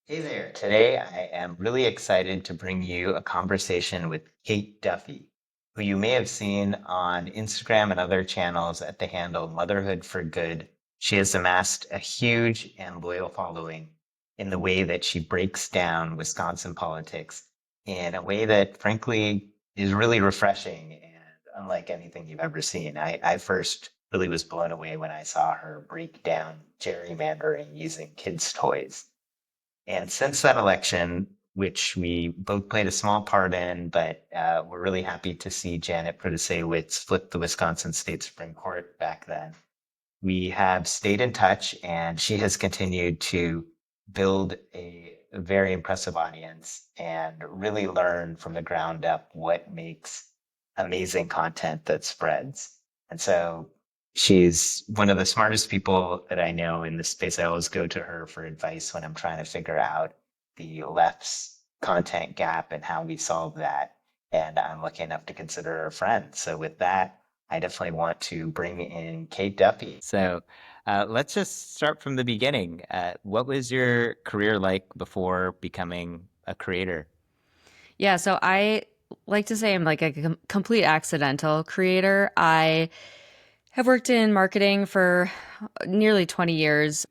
Hey there. Today I am really excited to bring you a conversation with Kate Duffy, who you may have seen on Instagram and other channels at the handle Motherhood for Good. She has amassed a huge and loyal following in the way that she breaks down Wisconsin politics in a way that, frankly, is really refreshing and unlike anything you've ever seen. I first really was blown away when I saw her break down gerrymandering using kids' toys. And since that election, which we both played a small part in, but we're really happy to see Janet Protasiewicz flip the Wisconsin State Supreme Court back then. We have stayed in touch, and she has continued to build a very impressive audience and really learn from the ground up what makes amazing content that spreads. And so she's one of the smartest people that I know in this space. I always go to her for advice when I'm trying to figure out the left's content gap and how we solve that. And I'm lucky enough to consider her a friend. So with that, I definitely want to bring in Kate Duffy. So let's just start from the beginning. What was your career like before becoming a creator? Yeah, so I like to say I'm like a complete accidental creator. I have worked in marketing for nearly 20 years,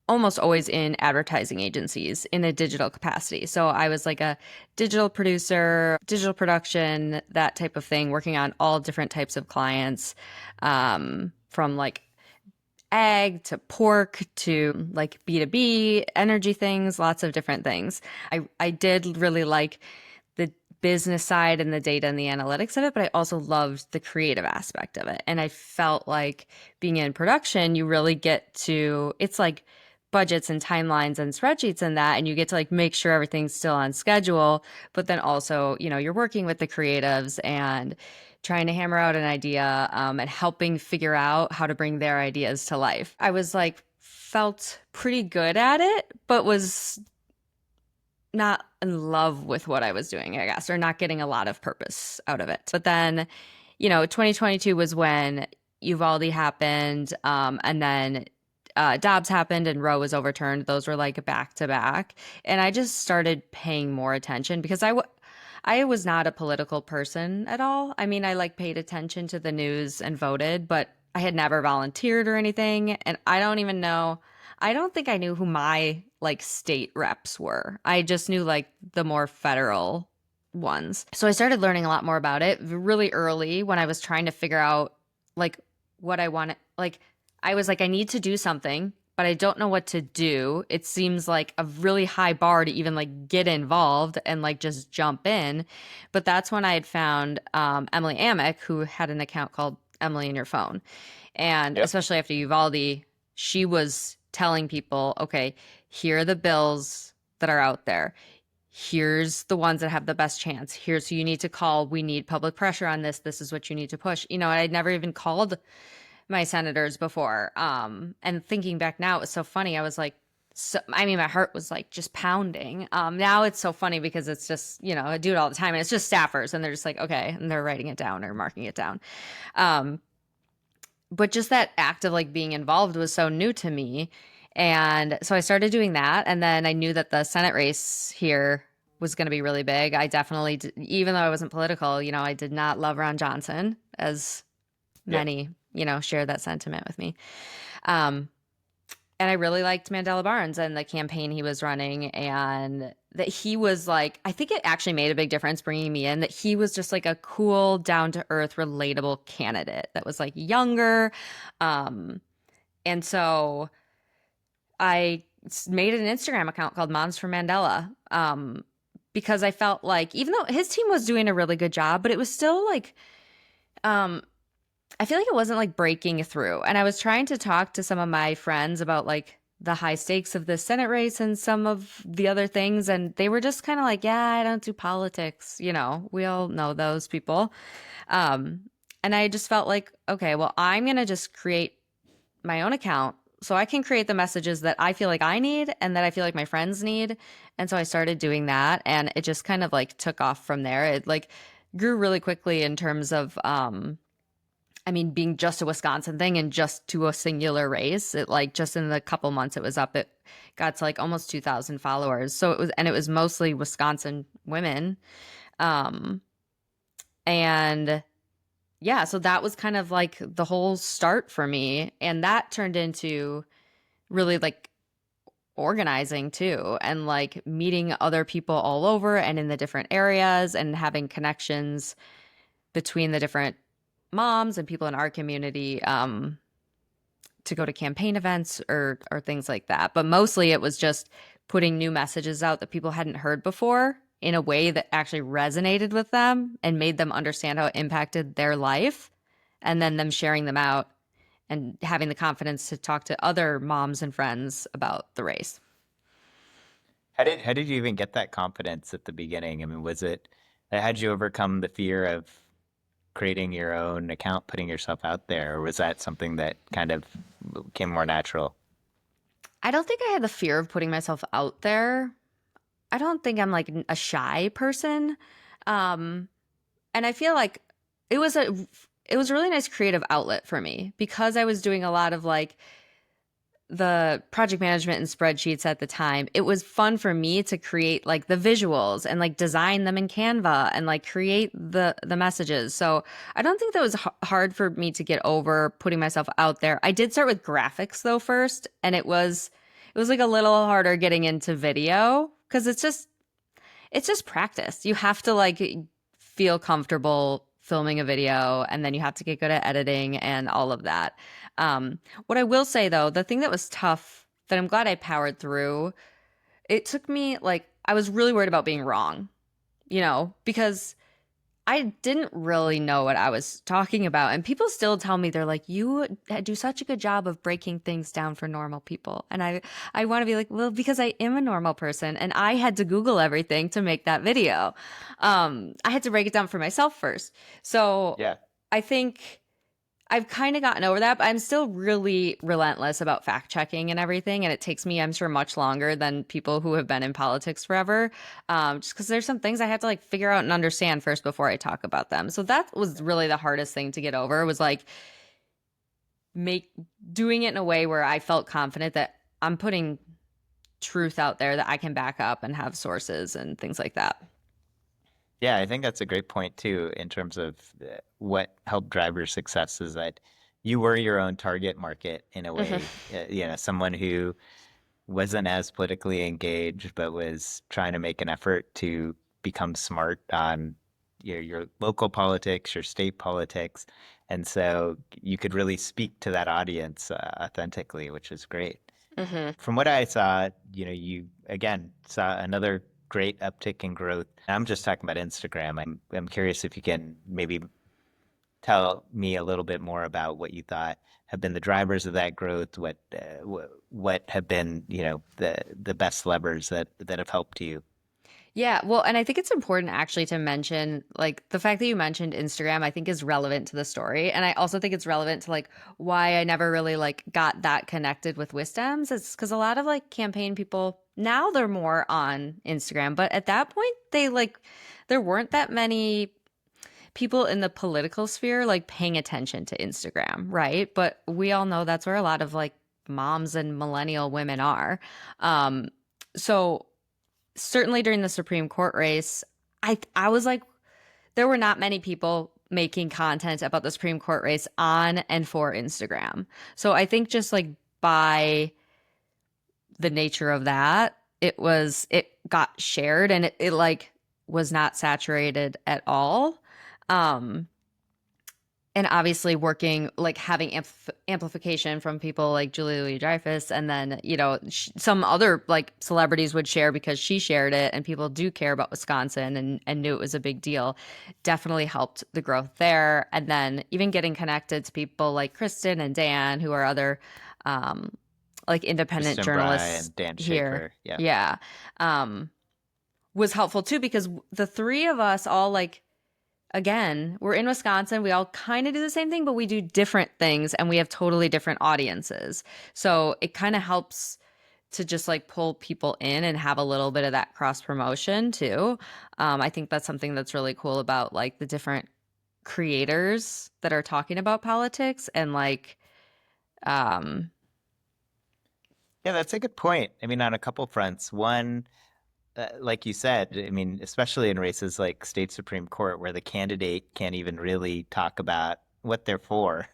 almost always in advertising agencies in a digital capacity. So I was like a digital producer, digital production, that type of thing, working on all different types of clients, from like egg to pork to like B2B, energy things, lots of different things. I did really like the business side and the data and the analytics of it, but I also loved the creative aspect of it. And I felt like being in production, you really get to, it's like budgets and timelines and spreadsheets and that, and you get to like make sure everything's still on schedule, but then also, you're working with the creatives and trying to hammer out an idea, and helping figure out how to bring their ideas to life. I was like, felt pretty good at it, but was not in love with what I was doing, I guess, or not getting a lot of purpose out of it. But then, 2022 was when Uvalde happened, and then Dobbs happened and Roe was overturned. Those were like back to back. And I just started paying more attention because I was not a political person at all. I mean, I like paid attention to the news and voted, but I had never volunteered or anything. And I don't even know, I don't think I knew who my like state reps were. I just knew like the more federal ones. So I started learning a lot more about it really early when I was trying to figure out like what I wanted. Like, I was like, I need to do something, but I don't know what to do. It seems like a really high bar to even like get involved and like just jump in. But that's when I had found Emily Amick, who had an account called Emily in Your Phone. And Yep. especially after Uvalde, she was telling people, okay, here are the bills that are out there. Here's the ones that have the best chance. Here's who you need to call. We need public pressure on this. This is what you need to push. I'd never even called my senators before. And thinking back now, it was so funny. I was like, so, I mean, my heart was like just pounding. Now it's so funny because it's just, I do it all the time and it's just staffers and they're just like, okay. And they're writing it down or marking it down. Um, but just that act of like being involved was so new to me. And so I started doing that. And then I knew that the Senate race here was going to be really big. I definitely, even though I wasn't political, I did not love Ron Johnson, as Yep. many, share that sentiment with me. Um, and I really liked Mandela Barnes and the campaign he was running, and that he was like, I think it actually made a big difference bringing me in, that he was just like a cool, down to earth, relatable candidate that was like younger. Um, and so I made an Instagram account called Moms for Mandela. Because I felt like even though his team was doing a really good job, but it was still like, um, I feel like it wasn't like breaking through. And I was trying to talk to some of my friends about like the high stakes of the Senate race and some of the other things. And they were just kind of like, yeah, I don't do politics. We all know those people. Um, and I just felt like, okay, well, I'm going to just create my own account so I can create the messages that I feel like I need and that I feel like my friends need. And so I started doing that and it just kind of like took off from there. It like grew really quickly in terms of, I mean, being just a Wisconsin thing and just to a singular race, it like just in the couple months it was up, it got to like almost 2,000 followers. So it was, and it was mostly Wisconsin women. Um, and yeah, so that was kind of like the whole start for me. And that turned into really like organizing too, and like meeting other people all over and in the different areas and having connections between the different moms and people in our community. To go to campaign events or things like that. But mostly it was just putting new messages out that people hadn't heard before in a way that actually resonated with them and made them understand how it impacted their life, and then them sharing them out and having the confidence to talk to other moms and friends about the race. How did you even get that confidence at the beginning? I mean, how did you overcome the fear of creating your own account, putting yourself out there, or was that something that kind of came more natural? I don't think I had the fear of putting myself out there. I don't think I'm like a shy person. Um, and I feel like it was a it was a really nice creative outlet for me because I was doing a lot of like the project management and spreadsheets at the time. It was fun for me to create like the visuals and like design them in Canva and like create the messages. So I don't think that was hard for me to get over putting myself out there. I did start with graphics though first, and it was like a little harder getting into video because it's just practice. You have to like feel comfortable filming a video, and then you have to get good at editing and all of that. What I will say though, the thing that was tough that I'm glad I powered through, it took me like, I was really worried about being wrong, because I didn't really know what I was talking about. And people still tell me, they're like, you do such a good job of breaking things down for normal people. And I want to be like, well, because I am a normal person and I had to Google everything to make that video. I had to break it down for myself first. So Yeah. I think I've kind of gotten over that, but I'm still really relentless about fact checking and everything. And it takes me, I'm sure, much longer than people who have been in politics forever. Just because there's some things I have to like figure out and understand first before I talk about them. So that was really the hardest thing to get over, was like make doing it in a way where I felt confident that I'm putting truth out there that I can back up and have sources and things like that. Yeah, I think that's a great point too, in terms of what helped drive your success is that you were your own target market in a Hmm. way. Someone who wasn't as politically engaged, but was trying to make an effort to become smart on your local politics, your state politics. And so you could really speak to that audience authentically, which is great. Hmm. From what I saw, you again saw another great uptick in growth. I'm just talking about Instagram. I'm curious if you can maybe tell me a little bit more about what you thought have been the drivers of that growth, what have been, the best levers that have helped you. Yeah, well, and I think it's important actually to mention like the fact that you mentioned Instagram, I think is relevant to the story. And I also think it's relevant to like why I never really like got that connected with Wisdoms. It's because a lot of like campaign people now they're more on Instagram, but at that point they like there weren't that many people in the political sphere like paying attention to Instagram, right? But we all know that's where a lot of like moms and millennial women are. Um, so certainly during the Supreme Court race, I was like, there were not many people making content about the Supreme Court race on and for Instagram. So I think just like by the nature of that, it got shared, and it like was not saturated at all. Um, and obviously working like having amplification from people like Julia Louis-Dreyfus, and then some other like celebrities would share because she shared it, and people do care about Wisconsin and knew it was a big deal, definitely helped the growth there. And then even getting connected to people like Kristen and Dan, who are other um, like independent Kristen Bry journalists and Dan here, Schaefer. Yeah. yeah, um, was helpful too, because the three of us all like, again, we're in Wisconsin. We all kind of do the same thing, but we do different things and we have totally different audiences. So it kind of helps to just like pull people in and have a little bit of that cross promotion too. I think that's something that's really cool about like the different creators that are talking about politics and like um Yeah, that's a good point. I mean, on a couple fronts. One, like you said, I mean, especially in races like state Supreme Court, where the candidate can't even really talk about what they're for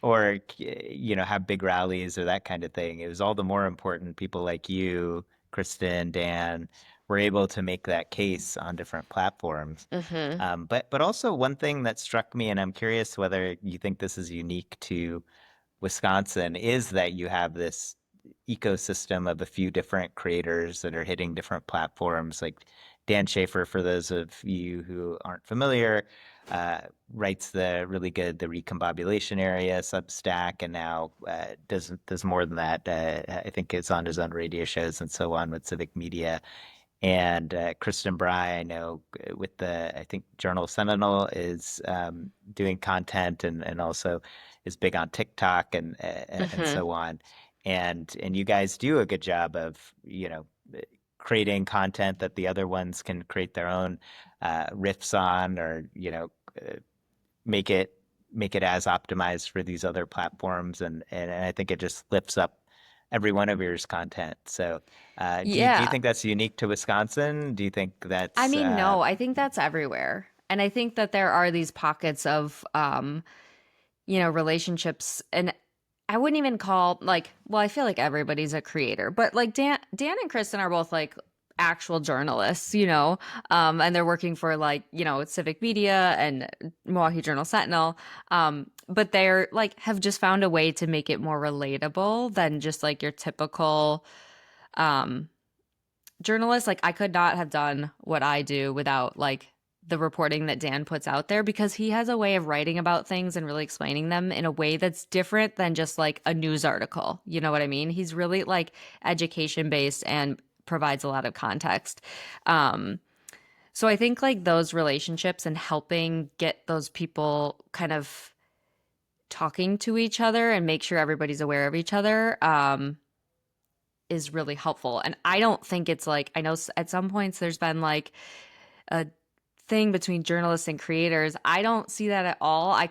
or, have big rallies or that kind of thing. It was all the more important people like you, Kristen, Dan, were able to make that case on different platforms. hmm But also one thing that struck me, and I'm curious whether you think this is unique to Wisconsin, is that you have this ecosystem of a few different creators that are hitting different platforms. Like Dan Schaefer, for those of you who aren't familiar, uh, writes the really good The Recombobulation Area Substack, and now does more than that. I think is on his own radio shows and so on with Civic Media. And Kristen Bry, I know with I think Journal Sentinel is doing content and also is big on TikTok and hmm so on. And you guys do a good job of, creating content that the other ones can create their own riffs on, or, uh, make it make it as optimized for these other platforms. And I think it just lifts up every one of yours content. So do you yeah. think that's unique to Wisconsin? Do you think I that's mean, no, I think that's everywhere. And I think that there are these pockets of relationships, and I wouldn't even call like, well, I feel like everybody's a creator, but like Dan and Kristen are both like actual journalists, and they're working for like, Civic Media and Milwaukee Journal Sentinel. But they're like have just found a way to make it more relatable than just like your typical um journalist. Like I could not have done what I do without like the reporting that Dan puts out there, because he has a way of writing about things and really explaining them in a way that's different than just like a news article. You know what I mean? He's really like education based and provides a lot of context. Um, so I think like those relationships and helping get those people kind of talking to each other and make sure everybody's aware of each other is really helpful. And I don't think it's like, I know at some points there's been like a thing between journalists and creators. I don't see that at all. I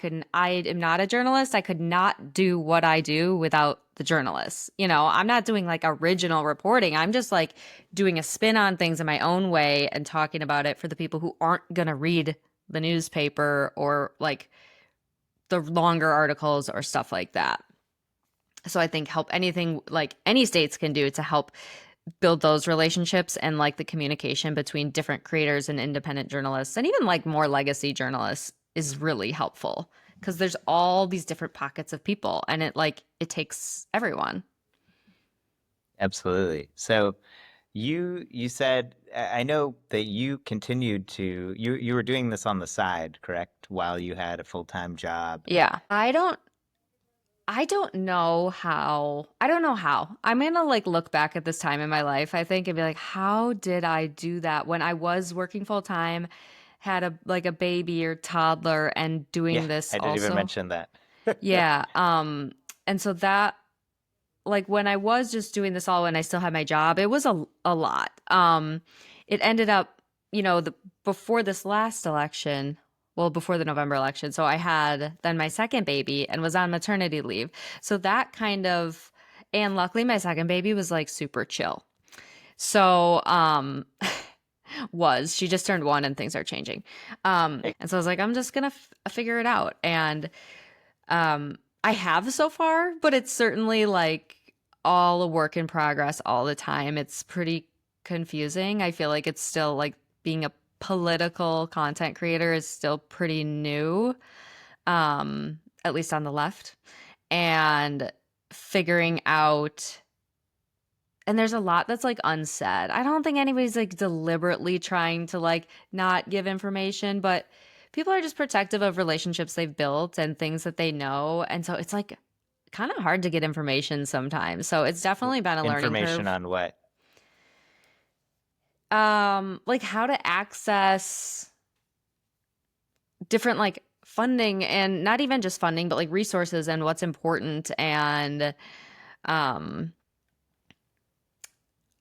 am not a journalist. I could not do what I do without the journalists. I'm not doing like original reporting. I'm just like doing a spin on things in my own way and talking about it for the people who aren't going to read the newspaper or like the longer articles or stuff like that. So I think help anything like any states can do to help build those relationships and like the communication between different creators and independent journalists and even like more legacy journalists is really helpful, because there's all these different pockets of people and it takes everyone. absolutely? So you said, I know that you continued to you were doing this on the side, correct? While you had a full-time job. Yeah. I don't know how. I don't know how. I'm gonna like look back at this time in my life, I think, and be like, how did I do that when I was working full time, had a baby or toddler and Yeah, doing this I didn't even also? mention that. Yeah. And so that like when I was just doing this all when I still had my job, it was a lot. It ended up, before this last election, well, before the November election. So I had then my second baby and was on maternity leave. So that kind of, and luckily my second baby was like super chill. So, she just turned 1 and things are changing. And so I was like, I'm just gonna figure it out. And I have so far, but it's certainly like all a work in progress all the time. It's pretty confusing. I feel like it's still like being a political content creator is still pretty new, at least on the left. And figuring out, and there's a lot that's like unsaid. I don't think anybody's like deliberately trying to like not give information, but people are just protective of relationships they've built and things that they know. And so it's like kind of hard to get information sometimes. So it's definitely been a learning Information curve. on what? Like how to access different like funding, and not even just funding, but like resources and what's important. And um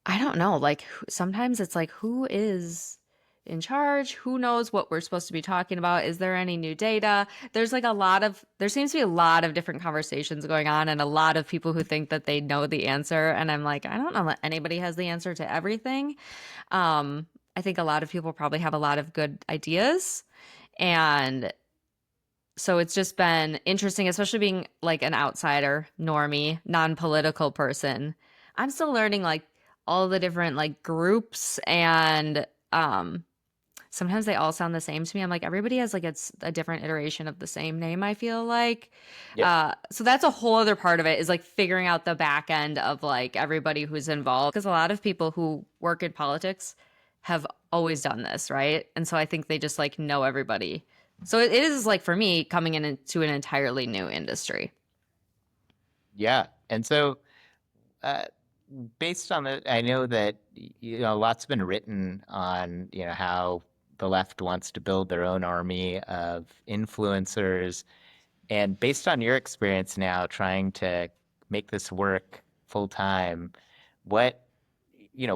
I don't know, like sometimes it's like who is in charge? Who knows what we're supposed to be talking about? Is there any new data? There's like there seems to be a lot of different conversations going on and a lot of people who think that they know the answer. And I'm like, I don't know that anybody has the answer to everything. I think a lot of people probably have a lot of good ideas. And so it's just been interesting, especially being like an outsider, normie, non-political person. I'm still learning like all the different like groups and sometimes they all sound the same to me. I'm like, everybody has like it's a different iteration of the same name, I feel like. Yep. So that's a whole other part of it is like figuring out the back end of like everybody who's involved. Because a lot of people who work in politics have always done this, right? And so I think they just like know everybody. So it is like for me coming into an entirely new industry. Yeah. And so, uh, based on the, I know that lots been written on how the left wants to build their own army of influencers, and based on your experience now trying to make this work full time, what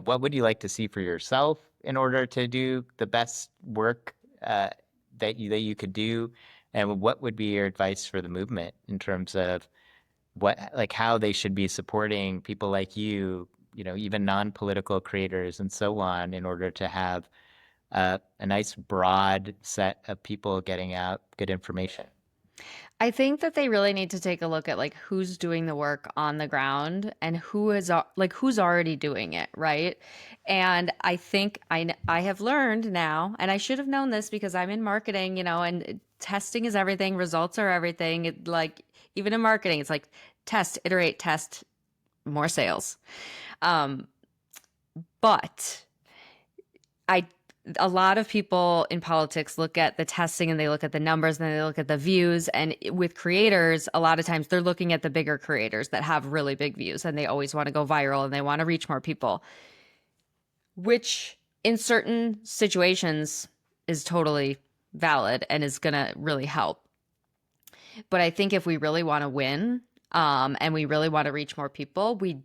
what would you like to see for yourself in order to do the best work that you could do, and what would be your advice for the movement in terms of how they should be supporting people like you, even non-political creators and so on, in order to have a nice broad set of people getting out good information. I think that they really need to take a look at like who's doing the work on the ground and who is like who's already doing it, right? And I think I have learned now, and I should have known this because I'm in marketing, and testing is everything, results are everything. Like even in marketing, it's like test, iterate, test, more sales. Um, but I a lot of people in politics look at the testing and they look at the numbers and then they look at the views. And with creators, a lot of times they're looking at the bigger creators that have really big views and they always want to go viral and they want to reach more people, which in certain situations is totally valid and is going to really help. But I think if we really want to win, and we really want to reach more people, we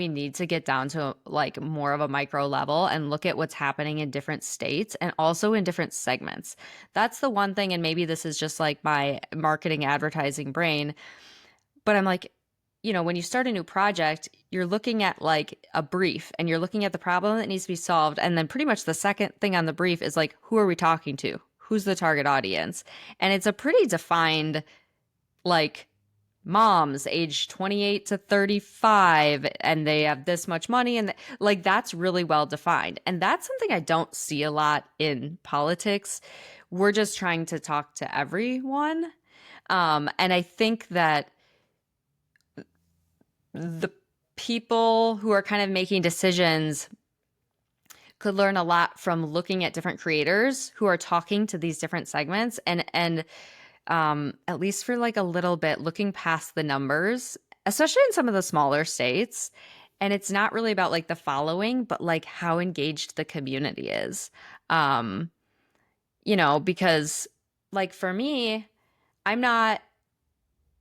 need to get down to like more of a micro level and look at what's happening in different states and also in different segments. That's the one thing, and maybe this is just like my marketing advertising brain, but I'm like, when you start a new project, you're looking at like a brief and you're looking at the problem that needs to be solved. And then pretty much the second thing on the brief is like, who are we talking to? Who's the target audience? And it's a pretty defined like moms age 28 to 35 and they have this much money and like that's really well defined, and that's something I don't see a lot in politics. We're just trying to talk to everyone, and I think that the people who are kind of making decisions could learn a lot from looking at different creators who are talking to these different segments and at least for like a little bit, looking past the numbers, especially in some of the smaller states. And it's not really about like the following, but like how engaged the community is. Um, because like for me, I'm not,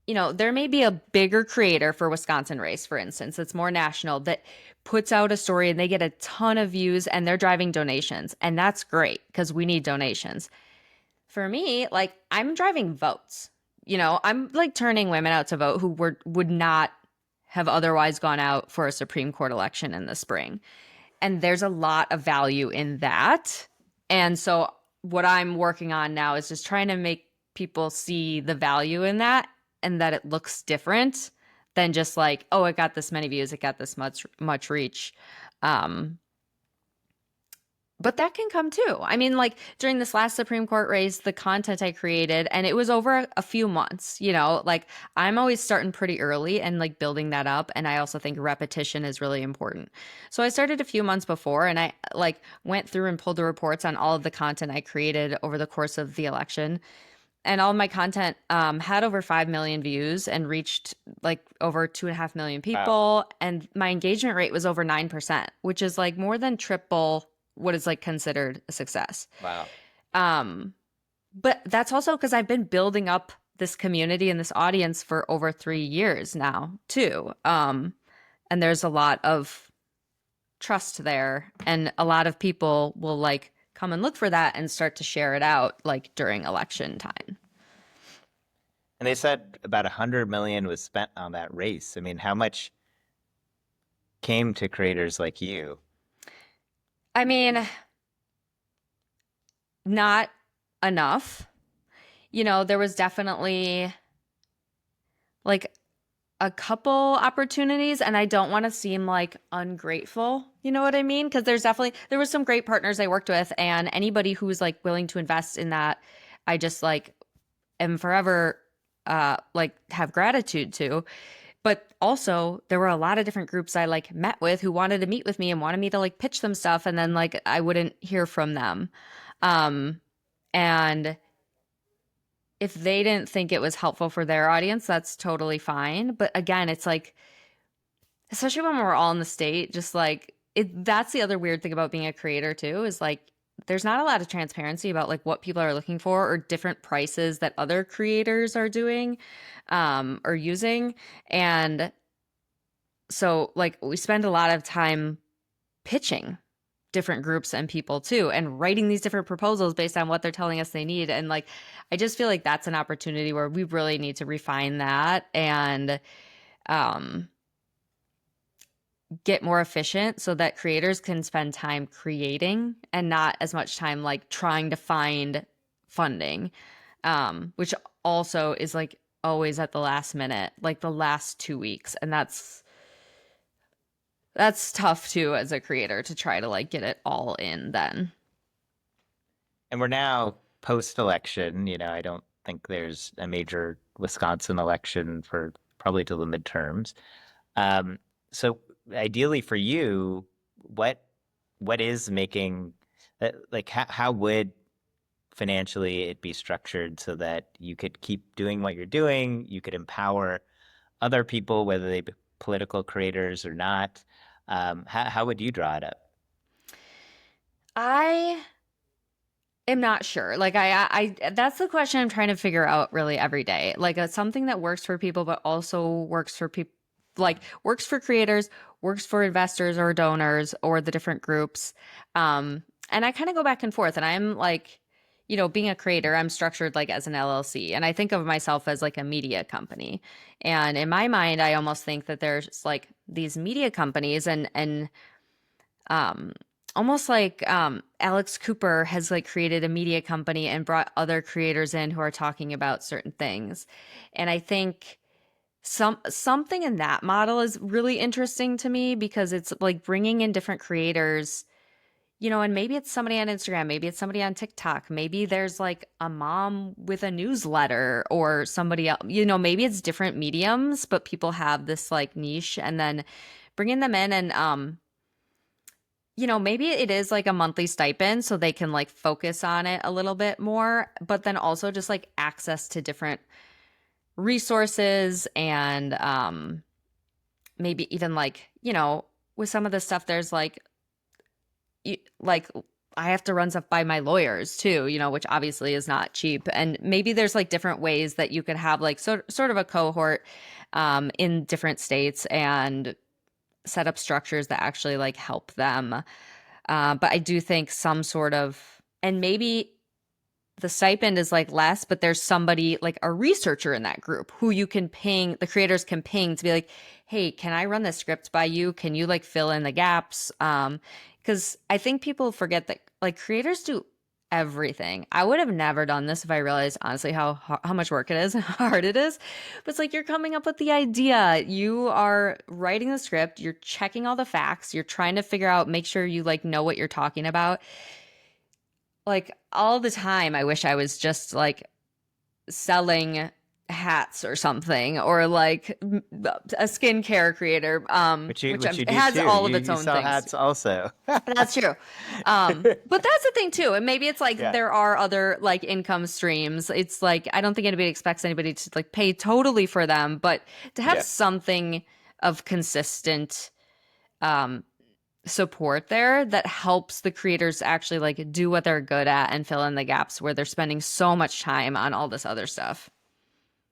there may be a bigger creator for Wisconsin race, for instance, that's more national that puts out a story and they get a ton of views and they're driving donations. And that's great because we need donations. For me, like I'm driving votes. I'm like turning women out to vote who would not have otherwise gone out for a Supreme Court election in the spring. And there's a lot of value in that. And so what I'm working on now is just trying to make people see the value in that and that it looks different than just like, oh, it got this many views, it got this much reach. Um, but that can come too. I mean, like during this last Supreme Court race, the content I created, and it was over a few months, like I'm always starting pretty early and like building that up. And I also think repetition is really important. So I started a few months before and I like went through and pulled the reports on all of the content I created over the course of the election. And all of my content had over 5 million views and reached like over 2.5 million Wow. people. And my engagement rate was over 9%, which is like more than triple what is like considered a success. Wow. Um, but that's also because I've been building up this community and this audience for over 3 years now, too. And there's a lot of trust there, and a lot of people will like come and look for that and start to share it out like during election time. And they said about 100 million was spent on that race. I mean, how much came to creators like you? I mean, not enough. There was definitely like a couple opportunities, and I don't want to seem like ungrateful. You know what I mean? Because there was some great partners I worked with, and anybody who's like willing to invest in that, I just like am forever like have gratitude to. But also there were a lot of different groups I like met with who wanted to meet with me and wanted me to like pitch them stuff, and then like I wouldn't hear from them. Um and if they didn't think it was helpful for their audience, that's totally fine. But again, it's like, especially when we're all in the state, just like that's the other weird thing about being a creator too, is like there's not a lot of transparency about like what people are looking for or different prices that other creators are doing or using. And so like we spend a lot of time pitching different groups and people too and writing these different proposals based on what they're telling us they need. And like I just feel like that's an opportunity where we really need to refine that and um get more efficient so that creators can spend time creating and not as much time like trying to find funding, which also is like always at the last minute, like the last 2 weeks. And that's tough too as a creator to try to like get it all in then. And we're now post-election. I don't think there's a major Wisconsin election for probably till the midterms. Um, so ideally for you, what what is making like how would financially it be structured so that you could keep doing what you're doing, you could empower other people, whether they be political creators or not? How would you draw it up? I am not sure. Like that's the question I'm trying to figure out really every day. Like something that works for people, but also works for people, like works for creators, works for investors or donors or the different groups. And I kind of go back and forth. And I'm like, being a creator, I'm structured like as an LLC, and I think of myself as like a media company. And in my mind, I almost think that there's like these media companies and um almost like Alex Cooper has like created a media company and brought other creators in who are talking about certain things. And I think something in that model is really interesting to me because it's like bringing in different creators, and maybe it's somebody on Instagram, maybe it's somebody on TikTok, maybe there's like a mom with a newsletter or somebody else, maybe it's different mediums, but people have this like niche, and then bringing them in and maybe it is like a monthly stipend so they can like focus on it a little bit more, but then also just like access to different resources and maybe even like, with some of the stuff there's like I have to run stuff by my lawyers too, which obviously is not cheap. And maybe there's like different ways that you could have like sort of a cohort in different states and set up structures that actually like help them. But I do think some sort of, and maybe the stipend is like less, but there's somebody like a researcher in that group who you can ping, the creators can ping to be like, hey, can I run this script by you? Can you like fill in the gaps? Because I think people forget that like creators do everything. I would have never done this if I realized honestly how much work it is and how hard it is. But it's like you're coming up with the idea, you are writing the script, you're checking all the facts, you're trying to figure out, make sure you like know what you're talking about. Like all the time, I wish I was just like selling hats or something, or like a skincare creator, Which you it do has too. all of its You own sell things. hats also. That's true. But that's the thing too. And maybe it's like Yeah. there are other like income streams. It's like I don't think anybody expects anybody to like pay totally for them, but to have Yeah. something of consistent um support there that helps the creators actually like do what they're good at and fill in the gaps where they're spending so much time on all this other stuff.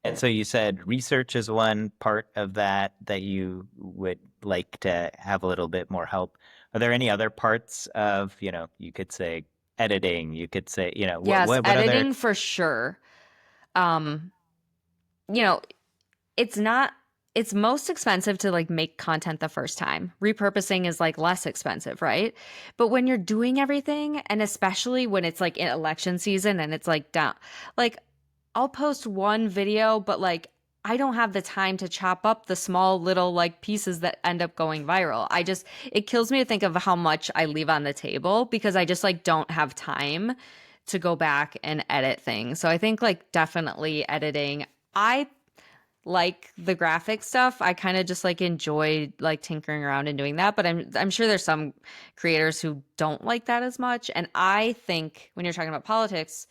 And so you said research is one part of that you would like to have a little bit more help. Are there any other parts of, you could say editing, you could say, Yes, what other, editing for sure. Um, you know, it's not it's most expensive to like make content the first time. Repurposing is like less expensive, right? But when you're doing everything, and especially when it's like in election season and it's like down, like I'll post one video, but like I don't have the time to chop up the small little like pieces that end up going viral. It kills me to think of how much I leave on the table because I just like don't have time to go back and edit things. So I think like definitely editing. I like the graphic stuff. I kind of just like enjoy like tinkering around and doing that, but I'm sure there's some creators who don't like that as much. And I think when you're talking about politics,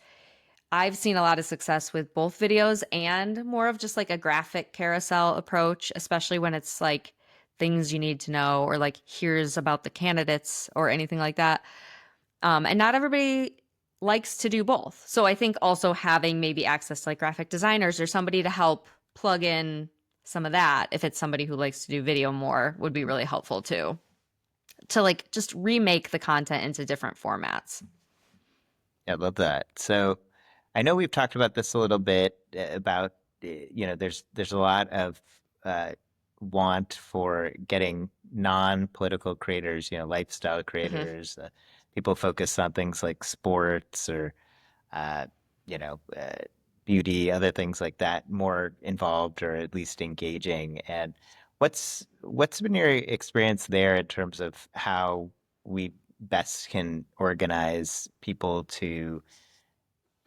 I've seen a lot of success with both videos and more of just like a graphic carousel approach, especially when it's like things you need to know or like here's about the candidates or anything like that. And not everybody likes to do both. So I think also having maybe access to like graphic designers or somebody to help plug in some of that, if it's somebody who likes to do video more, would be really helpful too. To like just remake the content into different formats. I love that. So I know we've talked about this a little bit about, there's a lot of uh, want for getting non-political creators, lifestyle Hmm. creators, people focus on things like sports or uh, you know, uh, beauty, other things like that, more involved or at least engaging. And what's been your experience there in terms of how we best can organize people to,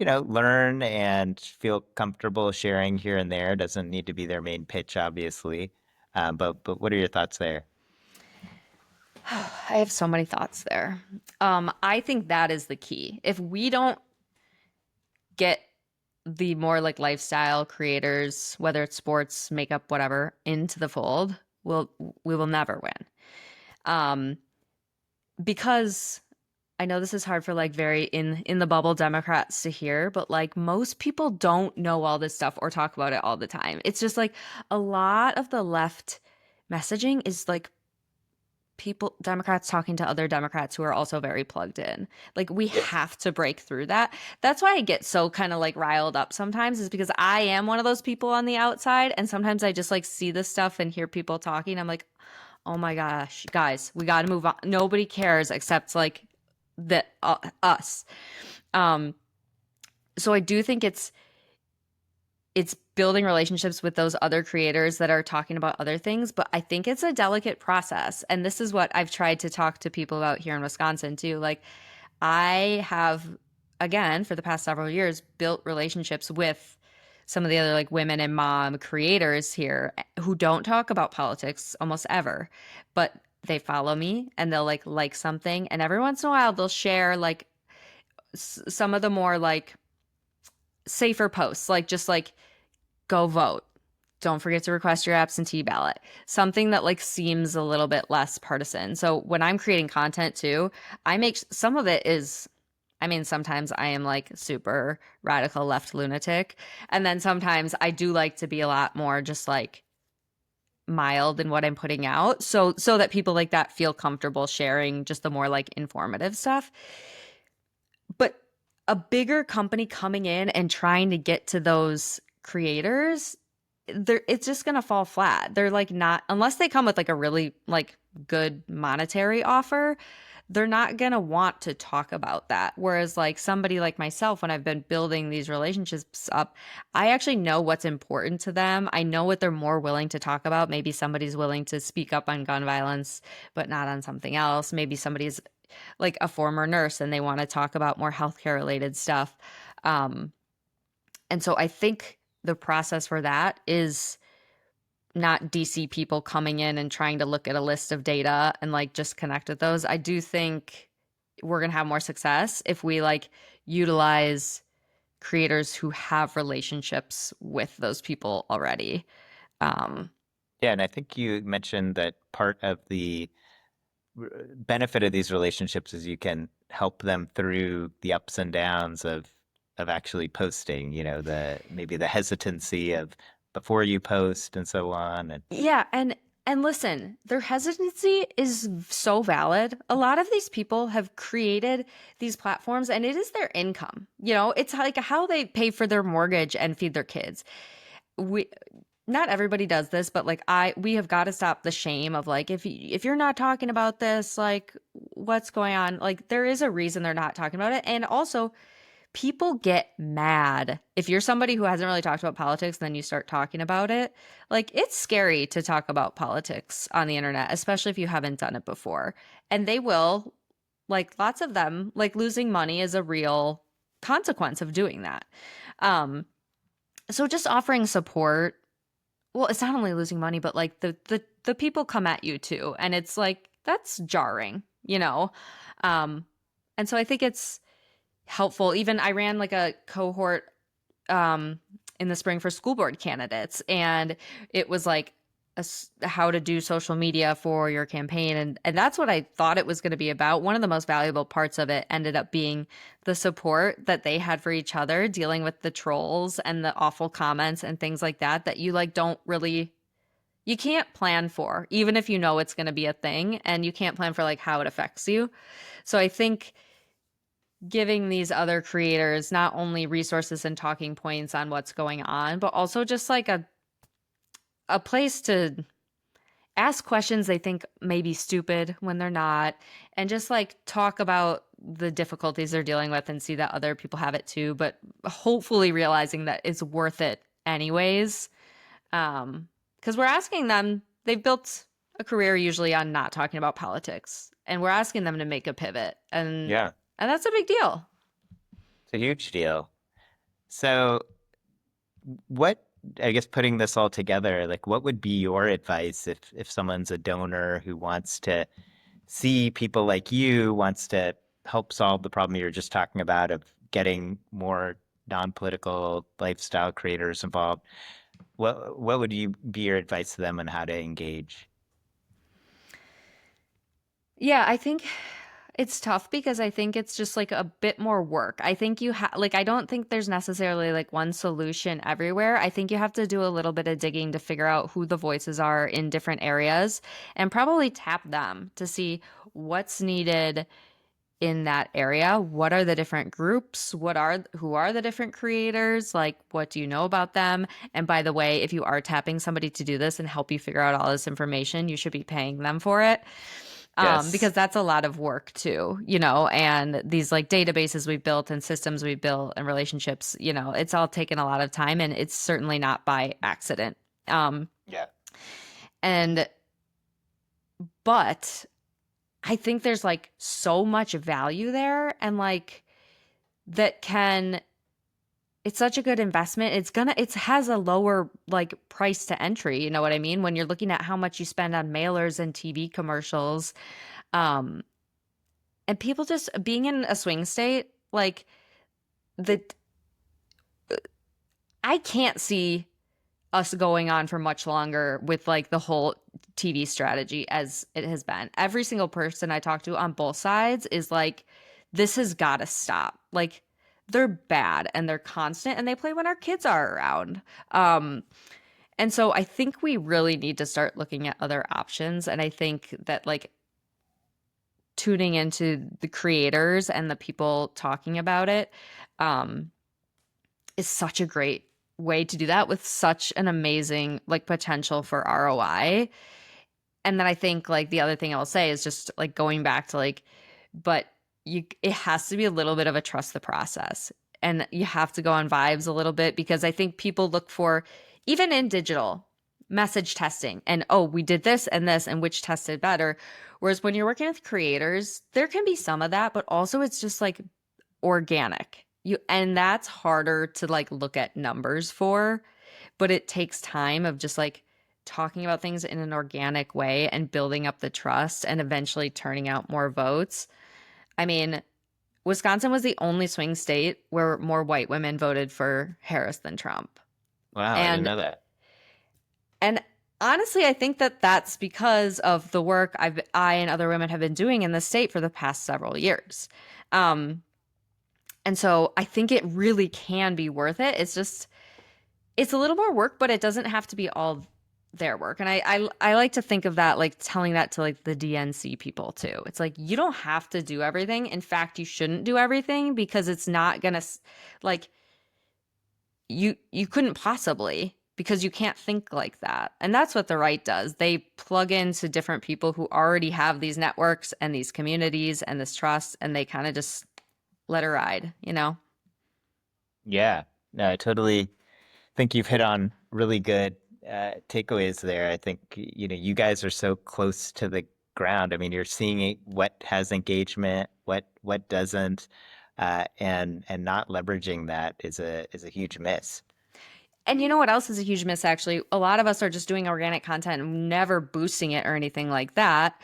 learn and feel comfortable sharing here and there? Doesn't need to be their main pitch, obviously. But what are your thoughts there? I have so many thoughts there. I think that is the key. If we don't get the more like lifestyle creators, whether it's sports, makeup, whatever, into the fold, we will never win. Um, because I know this is hard for like very in the bubble Democrats to hear, but like most people don't know all this stuff or talk about it all the time. It's just like a lot of the left messaging is like people Democrats talking to other Democrats who are also very plugged in. Like we Yeah. have to break through that. That's why I get so kind of like riled up sometimes is because I am one of those people on the outside and sometimes I just like see this stuff and hear people talking. I'm like, "Oh my gosh, guys, we got to move on. Nobody cares except like us." Um so I do think it's building relationships with those other creators that are talking about other things, but I think it's a delicate process. And this is what I've tried to talk to people about here in Wisconsin too. Like, I have, again, for the past several years, built relationships with some of the other like women and mom creators here who don't talk about politics almost ever, but they follow me and they'll like something. And every once in a while, they'll share like some of the more like safer posts, like just like go vote. Don't forget to request your absentee ballot. Something that like seems a little bit less partisan. So when I'm creating content too, I make some of it is I mean, sometimes I am like super radical left lunatic. And then sometimes I do like to be a lot more just like mild in what I'm putting out. So that people like that feel comfortable sharing just the more like informative stuff. But a bigger company coming in and trying to get to those creators, it's just gonna fall flat. They're like not unless they come with like a really like good monetary offer, they're not gonna want to talk about that. Whereas like somebody like myself, when I've been building these relationships up, I actually know what's important to them. I know what they're more willing to talk about. Maybe somebody's willing to speak up on gun violence, but not on something else. Maybe somebody's like a former nurse and they want to talk about more healthcare related stuff. Um, and so I think the process for that is not DC people coming in and trying to look at a list of data and like just connect with those. I do think we're going to have more success if we like utilize creators who have relationships with those people already. Um, Yeah, and I think you mentioned that part of the benefit of these relationships is you can help them through the ups and downs of actually posting, the maybe the hesitancy of before you post and so on. And yeah. And And listen, their hesitancy is so valid. A lot of these people have created these platforms and it is their income. You know, it's like how they pay for their mortgage and feed their kids. We Not everybody does this, but like we have got to stop the shame of like if you're not talking about this, like what's going on? Like there is a reason they're not talking about it. And also people get mad if you're somebody who hasn't really talked about politics, then you start talking about it. Like it's scary to talk about politics on the internet, especially if you haven't done it before. And they will, like lots of them, like losing money is a real consequence of doing that. Um, so just offering support, well, it's not only losing money, but like the people come at you too. And it's like that's jarring, you know? Um, and so I think it's helpful. Even I ran like a cohort in the spring for school board candidates, and it was like how to do social media for your campaign, and that's what I thought it was going to be about. One of the most valuable parts of it ended up being the support that they had for each other, dealing with the trolls and the awful comments and things like that that you like don't really you can't plan for, even if you know it's going to be a thing, and you can't plan for like how it affects you. So I think giving these other creators not only resources and talking points on what's going on, but also just like a place to ask questions they think may be stupid when they're not, and just like talk about the difficulties they're dealing with and see that other people have it too, but hopefully realizing that it's worth it anyways. Because we're asking them, they've built a career usually on not talking about politics, and we're asking them to make a pivot, Yeah, and that's a big deal. it's a huge deal. So, what, I guess putting this all together, like what would be your advice if someone's a donor who wants to see people like you, wants to help solve the problem you were just talking about of getting more non-political lifestyle creators involved? What would you be your advice to them on how to engage? Yeah, I think it's tough because I think it's just like a bit more work. I think like, I don't think there's necessarily like one solution everywhere. I think you have to do a little bit of digging to figure out who the voices are in different areas and probably tap them to see what's needed in that area. What are the different groups? Who are the different creators? Like, what do you know about them? And by the way, if you are tapping somebody to do this and help you figure out all this information, you should be paying them for it, Yes. because that's a lot of work too, you know, and these like databases we built and systems we built and relationships, you know, it's all taken a lot of time and it's certainly not by accident. Um, Yeah. and, but I think there's like so much value there and like that can, it's such a good investment. It has a lower like price to entry. You know what I mean? When you're looking at how much you spend on mailers and TV commercials, um, and people just being in a swing state, like that I can't see us going on for much longer with like the whole TV strategy as it has been. Every single person I talk to on both sides is like, this has got to stop. Like, they're bad and they're constant and they play when our kids are around. Um, and so I think we really need to start looking at other options. And I think that like tuning into the creators and the people talking about it, um, is such a great way to do that with such an amazing like potential for ROI. And then I think like the other thing I will say is just like going back to like, but it has to be a little bit of a trust the process. And you have to go on vibes a little bit because I think people look for, even in digital, message testing and, oh, we did this and which tested better. Whereas when you're working with creators, there can be some of that, but also it's just like organic. And that's harder to like look at numbers for, but it takes time of just like talking about things in an organic way and building up the trust and eventually turning out more votes. I mean, Wisconsin was the only swing state where more white women voted for Harris than Trump. Wow, I didn't And know that. and honestly, I think that that's because of the work I and other women have been doing in the state for the past several years. Um, and so I think it really can be worth it. It's just it's a little more work, but it doesn't have to be all their work. And I like to think of that like telling that to like the DNC people too. It's like you don't have to do everything. In fact, you shouldn't do everything because it's not gonna like you couldn't possibly because you can't think like that. And that's what the right does. They plug into different people who already have these networks and these communities and this trust, and they kind of just let her ride, you know? Yeah, no, I totally think you've hit on really good takeaways there. I think, you guys are so close to the ground. I mean, you're seeing what has engagement, what doesn't, and not leveraging that is a huge miss. And you know what else is a huge miss, actually? A lot of us are just doing organic content and never boosting it or anything like that.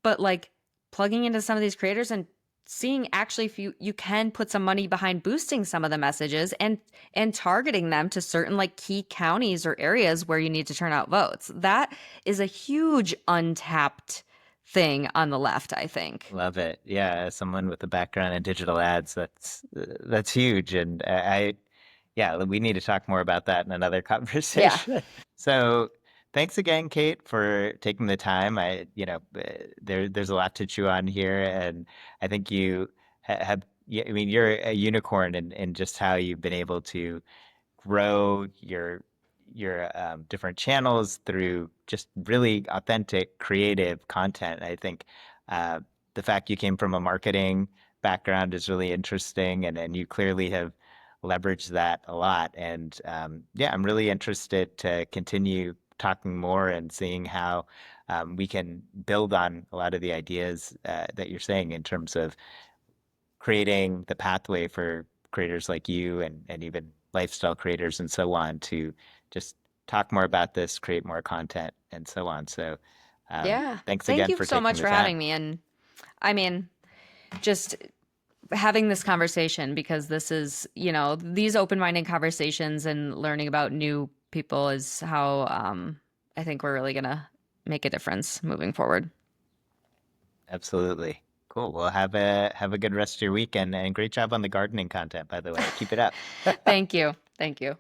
But like plugging into some of these creators and seeing actually if you can put some money behind boosting some of the messages and targeting them to certain like key counties or areas where you need to turn out votes. That is a huge untapped thing on the left, I think. Love it. Yeah, as someone with a background in digital ads, that's huge. And yeah, we need to talk more about that in another Yeah. conversation. So, thanks again, Kate, for taking the time. There's a lot to chew on here, and I think you have. Yeah, I mean, you're a unicorn in just how you've been able to grow your different channels through just really authentic, creative content. I think uh, the fact you came from a marketing background is really interesting, and you clearly have leveraged that a lot. And yeah, I'm really interested to continue talking more and seeing how we can build on a lot of the ideas that you're saying in terms of creating the pathway for creators like you and even lifestyle creators and so on to just talk more about this, create more content, and so on. So, Yeah. thanks Thank again you for so taking much the for time. having me. And I mean, just having this conversation because this is, these open-minded conversations and learning about new people is how I think we're really gonna make a difference moving forward. Absolutely. Cool. Well, have a good rest of your weekend and great job on the gardening content, by the way. Keep it up. Thank you. Thank you.